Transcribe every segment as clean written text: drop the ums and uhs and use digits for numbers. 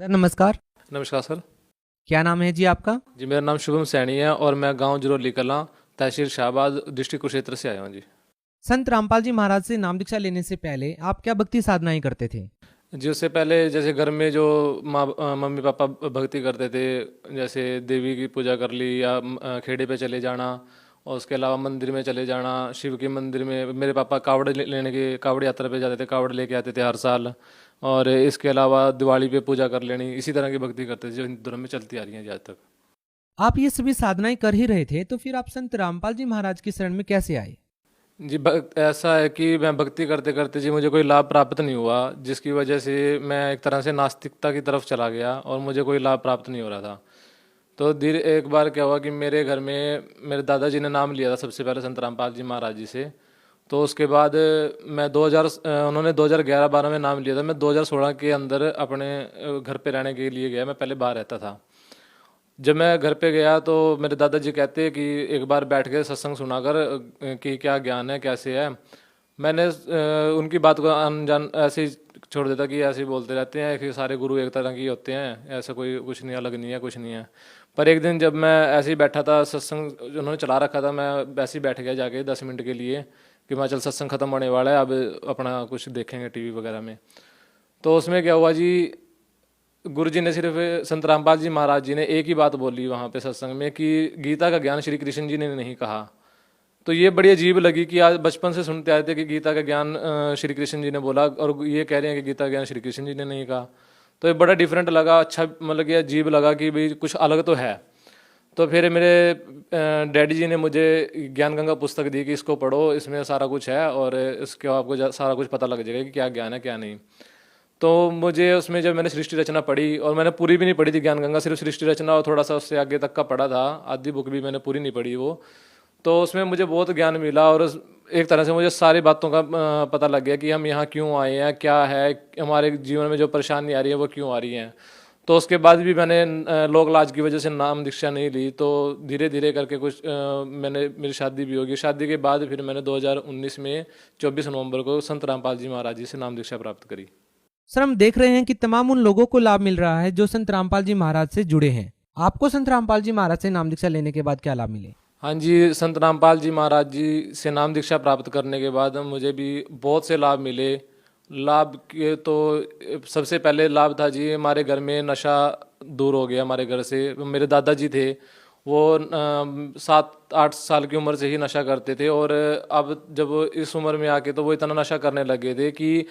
Sir नमस्कार। नमस्कार sir. क्या नाम है जी आपका? जी मेरा नाम शुभम सैनी है और मैं गांव जरोली कलां, तहसील शाहबाद, डिस्ट्रिक्ट कुरुक्षेत्र से आया हूँ जी। संत रामपाल जी महाराज से नाम दीक्षा लेने से पहले आप क्या भक्ति साधनाएं करते थे? जी उससे पहले जैसे घर में जो मम्मी पापा भक्ति करते थे, जैसे देवी की पूजा कर ली या खेड़े पे चले जाना, और उसके अलावा मंदिर में चले जाना। शिव के मंदिर में मेरे पापा लेने के कावड़ यात्रा पे जाते थे, कावड़ लेके आते थे हर साल। और इसके अलावा दिवाली पे पूजा कर लेनी, इसी तरह की भक्ति करते थे जो हिंदू धर्म में चलती आ रही है आज तक। आप ये सभी साधनाएं कर ही रहे थे तो फिर आप संत रामपाल जी महाराज की शरण में कैसे आए? जी ऐसा है कि मैं भक्ति करते करते जी मुझे कोई लाभ प्राप्त नहीं हुआ, जिसकी वजह से मैं एक तरह से नास्तिकता की तरफ चला गया और मुझे कोई लाभ प्राप्त नहीं हो रहा था। तो धीरे एक बार क्या हुआ कि मेरे घर में मेरे दादाजी ने नाम लिया था सबसे पहले संत रामपाल जी महाराज जी से। तो उसके बाद मैं 2000 उन्होंने 2011-12 में नाम लिया था। मैं 2016 के अंदर अपने घर पे रहने के लिए गया। मैं पहले बाहर रहता था। जब मैं घर पे गया तो मेरे दादाजी कहते कि एक बार बैठ के सत्संग सुना कर, कि क्या ज्ञान है कैसे है। मैंने उनकी बात को अनजान ऐसे ही छोड़ देता कि ऐसे ही बोलते रहते हैं कि सारे गुरु एक तरह के होते हैं, ऐसा कोई कुछ नहीं, अलग नहीं है, कुछ नहीं है। पर एक दिन जब मैं ऐसे ही बैठा था, सत्संग उन्होंने चला रखा था, मैं वैसे ही बैठ गया जाके 10 मिनट के लिए कि मैं चल सत्संग खत्म होने वाला है, अब अपना कुछ देखेंगे टीवी वगैरह में। तो उसमें क्या हुआ जी, गुरु जी ने सिर्फ संत रामपाल जी महाराज जी ने एक ही बात बोली वहाँ पे सत्संग में कि गीता का ज्ञान श्री कृष्ण जी ने नहीं कहा। तो ये बड़ी अजीब लगी कि आज बचपन से सुनते आए थे कि गीता का ज्ञान श्री कृष्ण जी ने बोला, और ये कह रहे हैं कि गीता का ज्ञान श्री कृष्ण जी ने नहीं कहा। तो ये बड़ा डिफरेंट लगा, अच्छा मतलब ये अजीब लगा कि भाई कुछ अलग तो है। तो फिर मेरे डैडी जी ने मुझे ज्ञान गंगा पुस्तक दी कि इसको पढ़ो, इसमें सारा कुछ है और इसके आपको सारा कुछ पता लग जाएगा कि क्या ज्ञान है क्या नहीं। तो मुझे उसमें जब मैंने सृष्टि रचना पढ़ी, और मैंने पूरी भी नहीं पढ़ी थी ज्ञान गंगा, सिर्फ सृष्टि रचना और थोड़ा सा उससे आगे तक का पढ़ा था, आधी बुक भी मैंने पूरी नहीं पढ़ी वो। तो उसमें मुझे बहुत ज्ञान मिला और एक तरह से मुझे सारी बातों का पता लग गया कि हम यहाँ क्यों आए हैं, क्या है हमारे जीवन में जो परेशानी आ रही है वो क्यों आ रही है। तो उसके बाद भी मैंने लोक लाज की वजह से नाम दीक्षा नहीं ली। तो धीरे धीरे करके मैंने मेरी शादी भी होगी। शादी के बाद फिर मैंने 2019 में 24 नवंबर को संत रामपाल जी महाराज जी से नाम दीक्षा प्राप्त करी। सर हम देख रहे हैं कि तमाम उन लोगों को लाभ मिल रहा है जो संत रामपाल जी महाराज से जुड़े हैं। आपको संत रामपाल जी महाराज से नाम दीक्षा लेने के बाद क्या लाभ मिले? हाँ जी, संत रामपाल जी महाराज जी से नाम दीक्षा प्राप्त करने के बाद मुझे भी बहुत से लाभ मिले। लाभ के तो सबसे पहले लाभ था जी, हमारे घर में नशा दूर हो गया हमारे घर से। मेरे दादाजी थे, वो 7-8 साल की उम्र से ही नशा करते थे, और अब जब इस उम्र में आके तो वो इतना नशा करने लगे थे कि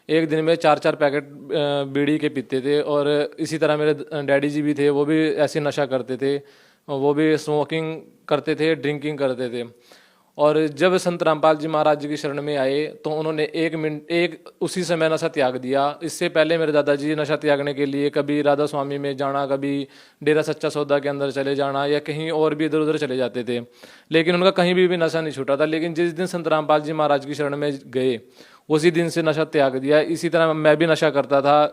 एक दिन में 4-4 पैकेट बीड़ी के पीते थे। और इसी तरह मेरे डैडी जी भी थे, वो भी ऐसे नशा करते थे, वो भी स्मोकिंग करते थे, ड्रिंकिंग करते थे। और जब संत रामपाल जी महाराज जी की शरण में आए तो उन्होंने एक उसी समय नशा त्याग दिया। इससे पहले मेरे दादाजी नशा त्यागने के लिए कभी राधा स्वामी में जाना, कभी डेरा सच्चा सौदा के अंदर चले जाना, या कहीं और भी इधर उधर चले जाते थे, लेकिन उनका कहीं भी नशा नहीं छूटा था। लेकिन जिस दिन संत रामपाल जी महाराज की शरण में गए उसी दिन से नशा त्याग दिया। इसी तरह मैं भी नशा करता था,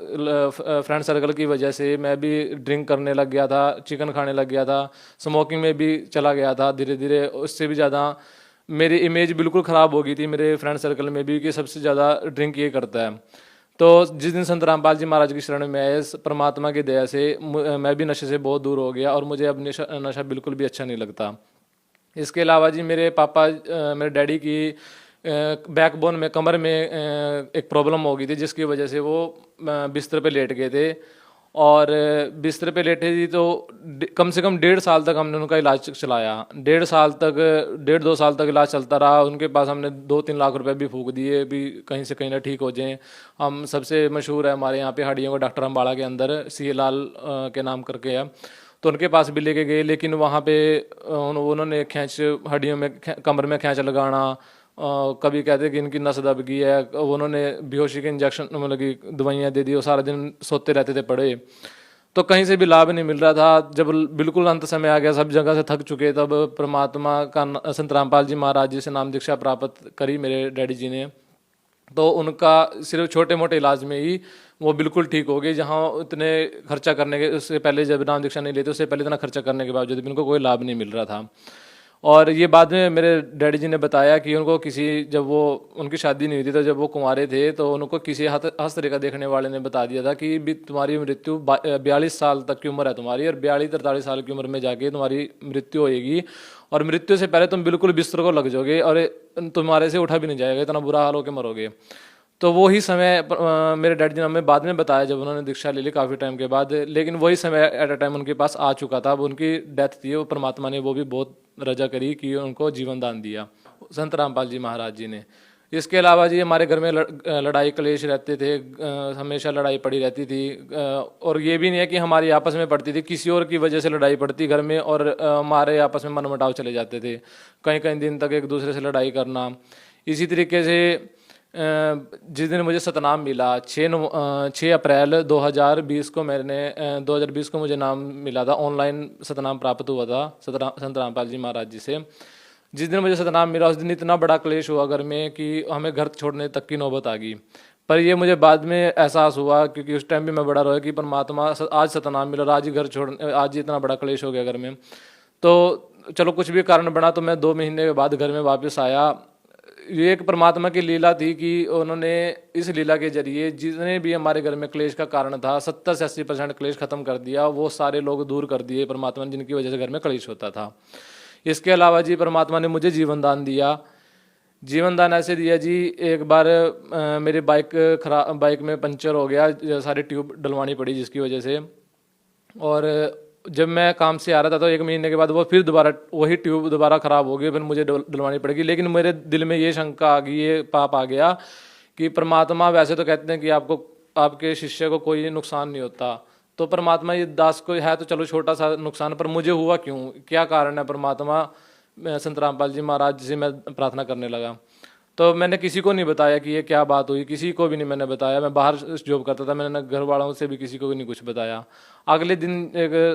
फ्रेंड सर्कल की वजह से मैं भी ड्रिंक करने लग गया था, चिकन खाने लग गया था, स्मोकिंग में भी चला गया था धीरे धीरे। उससे भी ज़्यादा मेरी इमेज बिल्कुल ख़राब हो गई थी मेरे फ्रेंड सर्कल में भी कि सबसे ज़्यादा ड्रिंक ये करता है। तो जिस दिन संत रामपाल जी महाराज की शरण में आए, परमात्मा की दया से मैं भी नशे से बहुत दूर हो गया और मुझे अब नशा बिल्कुल भी अच्छा नहीं लगता। इसके अलावा जी मेरे पापा मेरे डैडी की बैकबोन में, कमर में एक प्रॉब्लम हो गई थी, जिसकी वजह से वो बिस्तर पे लेट गए थे। और बिस्तर पे लेटे थी तो कम से कम 1.5 साल तक हमने उनका इलाज चलाया। 1.5 साल तक, 1.5-2 साल तक इलाज चलता रहा। उनके पास हमने 2-3 लाख रुपए भी फूंक दिए भी कहीं से कहीं ना ठीक हो जाएं। हम सबसे मशहूर है हमारे यहाँ पे हड्डियों का डॉक्टर अम्बाड़ा के अंदर, सी लाल के नाम करके है, तो उनके पास भी लेके गए। लेकिन वहाँ पे उन्होंने हड्डियों में कमर में खींच लगाना, कभी कहते कि इनकी नस दब गई है, उन्होंने बेहोशी के इंजेक्शन मतलब कि दवाइयाँ दे दी, वो सारा दिन सोते रहते थे पड़े। तो कहीं से भी लाभ नहीं मिल रहा था। जब बिल्कुल अंत समय आ गया, सब जगह से थक चुके, तब परमात्मा का संत रामपाल जी महाराज जी से नाम दीक्षा प्राप्त करी मेरे डैडी जी ने। तो उनका सिर्फ छोटे मोटे इलाज में ही वो बिल्कुल ठीक हो गए। जहाँ इतने खर्चा करने के उससे पहले, जब नाम दीक्षा नहीं लेते उससे पहले इतना खर्चा करने के बावजूद भी उनको कोई लाभ नहीं मिल रहा था। और ये बाद में मेरे डैडी जी ने बताया कि उनको किसी, जब वो उनकी शादी नहीं हुई थी तो जब वो कुंवारे थे तो उनको किसी हस्तरेखा देखने वाले ने बता दिया था कि भी तुम्हारी मृत्यु 42 साल तक की उम्र है तुम्हारी, और 42-43 साल की उम्र में जाके तुम्हारी मृत्यु होएगी, और मृत्यु से पहले तुम बिल्कुल बिस्तर को लग जाओगे और तुम्हारे से उठा भी नहीं जाएगा, इतना बुरा हाल होकर मरोगे। तो वही समय मेरे डैडी जी ने हमें बाद में बताया जब उन्होंने दीक्षा ले ली काफ़ी टाइम के बाद, लेकिन वही समय एट अ टाइम उनके पास आ चुका था। अब उनकी डेथ थी, वो परमात्मा ने वो भी बहुत रजा करी कि उनको जीवन दान दिया, संत रामपाल जी महाराज जी ने। इसके अलावा जी हमारे घर में लड़ाई क्लेश रहते थे, हमेशा लड़ाई पड़ी रहती थी, और ये भी नहीं है कि हमारी आपस में पड़ती थी, किसी और की वजह से लड़ाई पड़ती घर में, और हमारे आपस में मनमुटाव चले जाते थे, कई कई दिन तक एक दूसरे से लड़ाई करना। इसी तरीके से जिस दिन मुझे सतनाम मिला 6 अप्रैल 2020 को, मैंने 2020 को मुझे नाम मिला था, ऑनलाइन सतनाम प्राप्त हुआ था संत रामपाल जी महाराज जी से। जिस दिन मुझे सतनाम मिला उस दिन इतना बड़ा क्लेश हुआ घर में कि हमें घर छोड़ने तक की नौबत आ गई। पर ये मुझे बाद में एहसास हुआ, क्योंकि उस टाइम भी मैं बड़ा रोया कि परमात्मा आज सतनाम मिला, आज ही घर छोड़, आज ही इतना बड़ा क्लेश हो गया घर में। तो चलो कुछ भी कारण बना, तो मैं 2 महीने के बाद घर में वापस आया। ये एक परमात्मा की लीला थी कि उन्होंने इस लीला के जरिए जितने भी हमारे घर में क्लेश का कारण था 70 से 80% क्लेश खत्म कर दिया, वो सारे लोग दूर कर दिए परमात्मा ने, जिनकी वजह से घर में क्लेश होता था। इसके अलावा जी परमात्मा ने मुझे जीवन दान दिया। जीवन दान ऐसे दिया जी, एक बार मेरी बाइक में पंचर हो गया, सारी ट्यूब डलवानी पड़ी जिसकी वजह से, और जब मैं काम से आ रहा था तो 1 महीने के बाद वो फिर दोबारा वही ट्यूब दोबारा ख़राब हो गई, फिर मुझे डलवानी पड़ेगी। लेकिन मेरे दिल में ये शंका आ गई, ये पाप आ गया कि परमात्मा वैसे तो कहते हैं कि आपको, आपके शिष्य को कोई नुकसान नहीं होता, तो परमात्मा ये दास को है तो चलो छोटा सा नुकसान, पर मुझे हुआ क्यों, क्या कारण है परमात्मा। संत रामपाल जी महाराज जी से मैं प्रार्थना करने लगा। तो मैंने किसी को नहीं बताया कि ये क्या बात हुई, किसी को भी नहीं मैंने बताया। मैं बाहर जॉब करता था, मैंने घर वालों से भी किसी को भी नहीं कुछ बताया। अगले दिन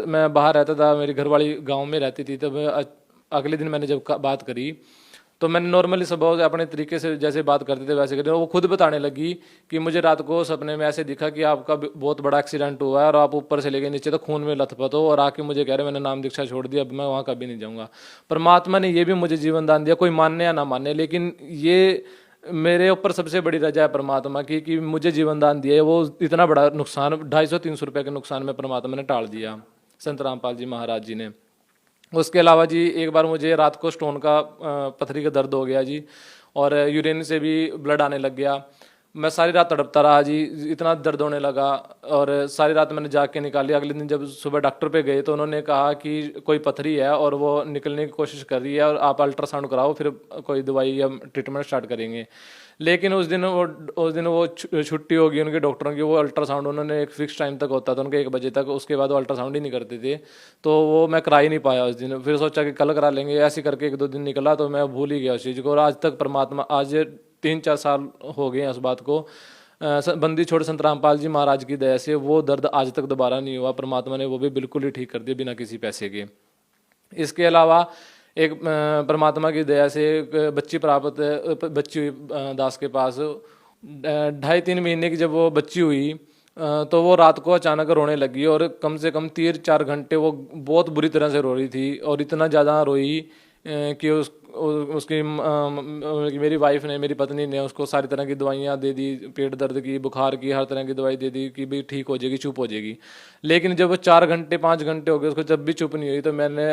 मैं बाहर रहता था, मेरी घरवाली गांव में रहती थी, तो अगले दिन मैंने जब बात करी तो मैंने नॉर्मली सब अपने तरीके से जैसे बात करते थे वैसे करते, वो खुद बताने लगी कि मुझे रात को सपने में ऐसे दिखा कि आपका बहुत बड़ा एक्सीडेंट हुआ है और आप ऊपर से लेके नीचे तो खून में लथपथ हो, और आके मुझे कह रहे मैंने नाम दीक्षा छोड़ दिया, अब मैं वहाँ कभी नहीं जाऊँगा। परमात्मा ने ये भी मुझे जीवन दान दिया, कोई मानने या ना माने, लेकिन ये मेरे ऊपर सबसे बड़ी रजा है परमात्मा की कि मुझे जीवन दान दिया है। वो इतना बड़ा नुकसान 250-300 रुपये के नुकसान में परमात्मा ने टाल दिया, संत रामपाल जी महाराज जी ने। उसके अलावा जी एक बार मुझे रात को स्टोन का पथरी का दर्द हो गया जी, और यूरिन से भी ब्लड आने लग गया। मैं सारी रात तड़पता रहा जी, इतना दर्द होने लगा, और सारी रात मैंने जाग के निकाली। अगले दिन जब सुबह डॉक्टर पे गए तो उन्होंने कहा कि कोई पथरी है और वो निकलने की कोशिश कर रही है, और आप अल्ट्रासाउंड कराओ फिर कोई दवाई या ट्रीटमेंट स्टार्ट करेंगे। लेकिन उस दिन वो छुट्टी होगी उनके डॉक्टरों की। वो अल्ट्रासाउंड उन्होंने एक फिक्स टाइम तक होता था उनके 1 बजे तक, उसके बाद वो अल्ट्रासाउंड ही नहीं करते थे, तो वो मैं करा ही नहीं पाया उस दिन। फिर सोचा कि कल करा लेंगे, ऐसे करके 1-2 दिन निकला तो मैं भूल ही गया उस चीज़ को। और आज तक परमात्मा, आज 3-4 साल हो गए हैं उस बात को, बंदी छोड़ संत रामपाल जी महाराज की दया से वो दर्द आज तक दोबारा नहीं हुआ। परमात्मा ने वो भी बिल्कुल ही ठीक कर दिया बिना किसी पैसे के। इसके अलावा एक परमात्मा की दया से एक बच्ची हुई दास के पास। 2.5-3 महीने की जब वो बच्ची हुई तो वो रात को अचानक रोने लगी, और कम से कम 3-4 घंटे वो बहुत बुरी तरह से रो रही थी, और इतना ज़्यादा रोई कि उसकी मेरी वाइफ ने, मेरी पत्नी ने उसको सारी तरह की दवाइयाँ दे दी, पेट दर्द की, बुखार की, हर तरह की दवाई दे दी कि भाई ठीक हो जाएगी, चुप हो जाएगी। लेकिन जब वो 4 घंटे 5 घंटे हो गए उसको जब भी चुप नहीं हुई, तो मैंने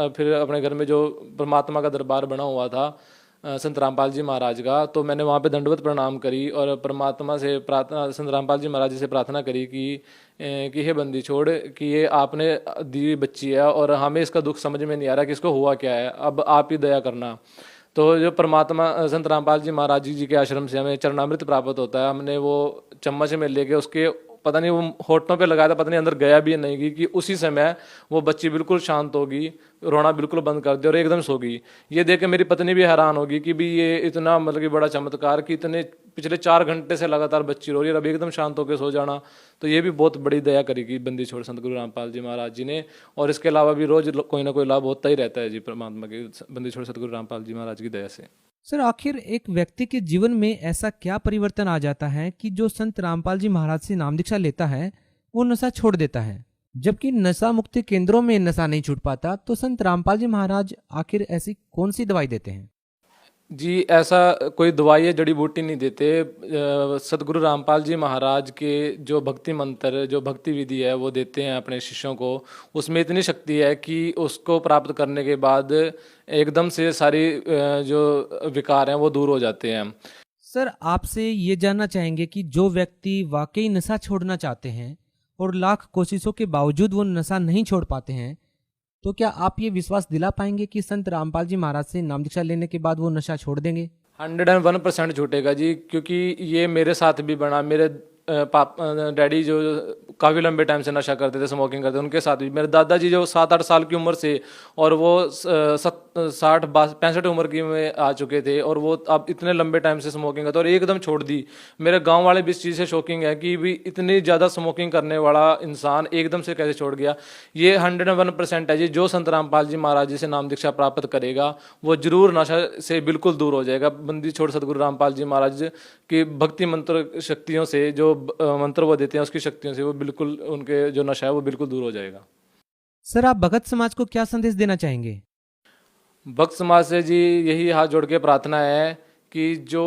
फिर अपने घर में जो परमात्मा का दरबार बना हुआ था संत रामपाल जी महाराज का, तो मैंने वहाँ पे दंडवत प्रणाम करी और परमात्मा से प्रार्थना, संत रामपाल जी महाराज जी से प्रार्थना करी कि हे बंदी छोड़, कि ये आपने दी हुई बच्ची है और हमें इसका दुख समझ में नहीं आ रहा कि इसको हुआ क्या है, अब आप ही दया करना। तो जो परमात्मा संत रामपाल जी महाराज जी के आश्रम से हमें चरणामृत प्राप्त होता है, हमने वो चम्मच में लेके उसके पता नहीं वो होठों पे लगाया था, पता नहीं अंदर गया भी या नहीं गई, कि उसी समय वो बच्ची बिल्कुल शांत होगी, रोना बिल्कुल बंद कर दिया और एकदम सो गई। ये देख के मेरी पत्नी भी हैरान होगी कि भी ये इतना मतलब कि बड़ा चमत्कार कि इतने पिछले 4 घंटे से लगातार बच्ची रो रही है और अभी एकदम शांत होकर सो जाना। तो ये भी बहुत बड़ी दया करेगी बंदी छोड़ संत गुरु रामपाल जी महाराज जी ने। और इसके अलावा भी रोज कोई ना कोई लाभ होता ही रहता है जी परमात्मा के बंदी छोड़ सतगुरु रामपाल जी महाराज की दया से। सर, आखिर एक व्यक्ति के जीवन में ऐसा क्या परिवर्तन आ जाता है कि जो संत रामपाल जी महाराज से नाम दीक्षा लेता है वो नशा छोड़ देता है? जबकि नशा मुक्ति केंद्रों में नशा नहीं छूट पाता, तो संत रामपाल जी महाराज आखिर ऐसी कौन सी दवाई देते हैं? जी, ऐसा कोई दवाई या जड़ी बूटी नहीं देते। सदगुरु रामपाल जी महाराज के जो भक्ति मंत्र, जो भक्ति विधि है वो देते हैं अपने शिष्यों को। उसमें इतनी शक्ति है कि उसको प्राप्त करने के बाद एकदम से सारी जो विकार हैं वो दूर हो जाते हैं। सर, आपसे ये जानना चाहेंगे कि जो व्यक्ति वाकई नशा छोड़ना चाहते हैं और लाख कोशिशों के बावजूद वो नशा नहीं छोड़ पाते हैं, तो क्या आप ये विश्वास दिला पाएंगे कि संत रामपाल जी महाराज से नाम दीक्षा लेने के बाद वो नशा छोड़ देंगे? 101% छूटेगा जी, क्योंकि ये मेरे साथ भी बना। मेरे डैडी जो काफ़ी लंबे टाइम से नशा करते थे, स्मोकिंग करते थे, उनके साथ भी। मेरे दादाजी जो 7-8 साल की उम्र से, और वो 60-65 उम्र की में आ चुके थे, और वो अब इतने लंबे टाइम से स्मोकिंग करते और एकदम छोड़ दी। मेरे गांव वाले भी इस चीज़ से शॉकिंग है कि भी इतनी ज़्यादा स्मोकिंग करने वाला इंसान एकदम से कैसे छोड़ गया। ये 101% है जी। जो संत रामपाल जी महाराज जी से नाम दीक्षा प्राप्त करेगा वो जरूर नशा से बिल्कुल दूर हो जाएगा। बंदी छोड़ सदगुरु रामपाल जी महाराज की भक्ति मंत्र शक्तियों से, जो मंत्र वो देते हैं उसकी शक्तियों से, वो बिल्कुल उनके जो नशा है वो बिल्कुल दूर हो जाएगा। सर, आप भगत समाज को क्या संदेश देना चाहेंगे? भक्त समाज से जी यही हाथ जोड़ के प्रार्थना है कि जो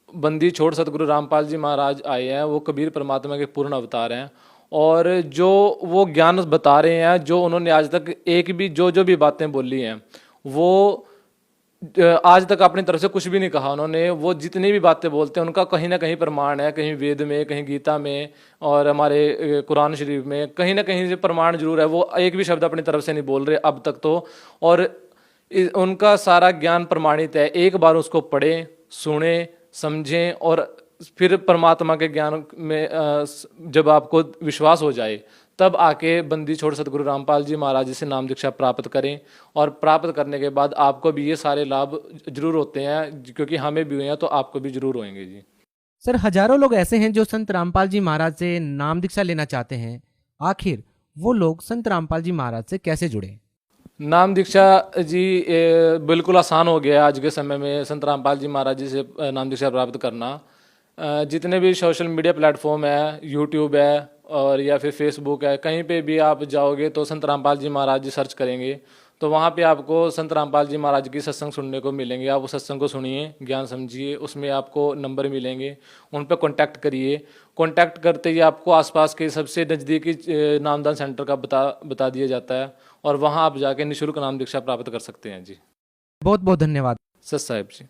बंदी छोड़ सतगुरु रामपाल जी महाराज आए हैं वो कबीर परमात्मा के पूर्ण अवतार हैं, और जो वो ज्ञान बता रहे हैं, जो उन्होंने आज तक एक भी जो भी बातें बोली हैं वो आज तक अपनी तरफ से कुछ भी नहीं कहा उन्होंने। वो जितनी भी बातें बोलते हैं उनका कहीं ना कहीं प्रमाण है, कहीं वेद में, कहीं गीता में, और हमारे कुरान शरीफ में कहीं ना कहीं से प्रमाण जरूर है। वो एक भी शब्द अपनी तरफ से नहीं बोल रहे अब तक तो, और उनका सारा ज्ञान प्रमाणित है। एक बार उसको पढ़ें, सुने, समझें, और फिर परमात्मा के ज्ञान में जब आपको विश्वास हो जाए तब आके बंदी छोड़ सतगुरु रामपाल जी महाराज जी से नाम दीक्षा प्राप्त करें। और प्राप्त करने के बाद आपको भी ये सारे लाभ जरूर होते हैं, क्योंकि हमें भी हुए हैं तो आपको भी जरूर होंगे जी। सर, हजारों लोग ऐसे हैं जो संत रामपाल जी महाराज से नाम दीक्षा लेना चाहते हैं। आखिर वो लोग संत रामपाल जी महाराज से कैसे जुड़े? नाम दीक्षा जी बिल्कुल आसान हो गया है आज के समय में संत रामपाल जी महाराज जी से नाम दीक्षा प्राप्त करना। जितने भी सोशल मीडिया प्लेटफॉर्म है, यूट्यूब है और या फिर फेसबुक है, कहीं पे भी आप जाओगे तो संत रामपाल जी महाराज जी सर्च करेंगे तो वहाँ पे आपको संत रामपाल जी महाराज की सत्संग सुनने को मिलेंगे। आप उस सत्संग को सुनिए, ज्ञान समझिए, उसमें आपको नंबर मिलेंगे, उन पर कॉन्टैक्ट करिए। कॉन्टैक्ट करते ही आपको आसपास के सबसे नज़दीकी नामदान सेंटर का बता दिया जाता है, और वहाँ आप जाके निःशुल्क नाम दीक्षा प्राप्त कर सकते हैं जी। बहुत बहुत धन्यवाद। सत साहिब जी।